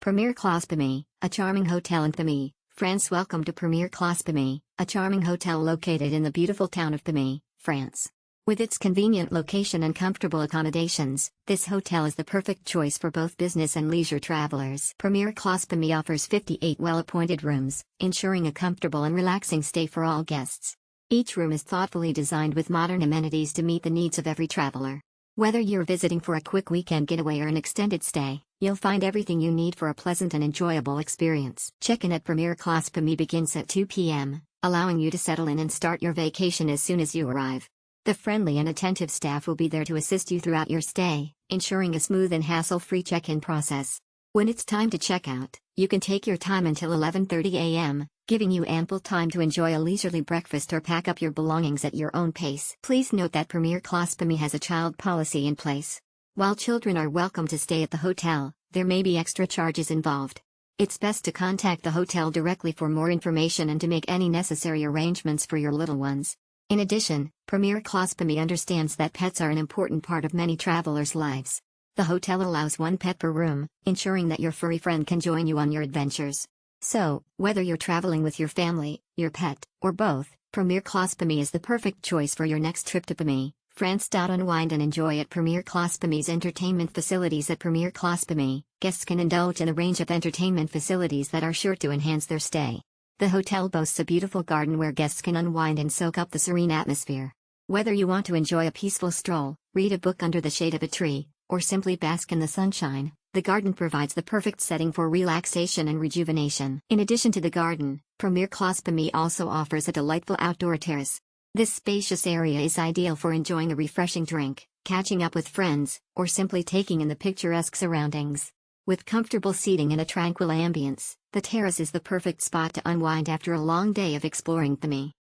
Premiere Classe Pamiers, a charming hotel in Pamiers, France. Welcome to Premiere Classe Pamiers, a charming hotel located in the beautiful town of Pamiers, France. With its convenient location and comfortable accommodations, this hotel is the perfect choice for both business and leisure travelers. Premiere Classe Pamiers offers 58 well-appointed rooms, ensuring a comfortable and relaxing stay for all guests. Each room is thoughtfully designed with modern amenities to meet the needs of every traveler. Whether you're visiting for a quick weekend getaway or an extended stay, you'll find everything you need for a pleasant and enjoyable experience. Check-in at Premiere Classe Pamiers begins at 2 p.m., allowing you to settle in and start your vacation as soon as you arrive. The friendly and attentive staff will be there to assist you throughout your stay, ensuring a smooth and hassle-free check-in process. When it's time to check out, you can take your time until 11:30 a.m., giving you ample time to enjoy a leisurely breakfast or pack up your belongings at your own pace. Please note that Premiere Classe Pamiers has a child policy in place. While children are welcome to stay at the hotel, there may be extra charges involved. It's best to contact the hotel directly for more information and to make any necessary arrangements for your little ones. In addition, Premiere Classe Pamiers understands that pets are an important part of many travelers' lives. The hotel allows one pet per room, ensuring that your furry friend can join you on your adventures. So, whether you're traveling with your family, your pet, or both, Premiere Classe Pamiers is the perfect choice for your next trip to Pamiers, France. Unwind and enjoy at Premiere Classe Pamiers. Entertainment facilities. At Premiere Classe Pamiers, guests can indulge in a range of entertainment facilities that are sure to enhance their stay. The hotel boasts a beautiful garden where guests can unwind and soak up the serene atmosphere. Whether you want to enjoy a peaceful stroll, read a book under the shade of a tree, or simply bask in the sunshine, the garden provides the perfect setting for relaxation and rejuvenation. In addition to the garden, Premiere Classe Pamiers also offers a delightful outdoor terrace. This spacious area is ideal for enjoying a refreshing drink, catching up with friends, or simply taking in the picturesque surroundings. With comfortable seating and a tranquil ambience, the terrace is the perfect spot to unwind after a long day of exploring Pamiers.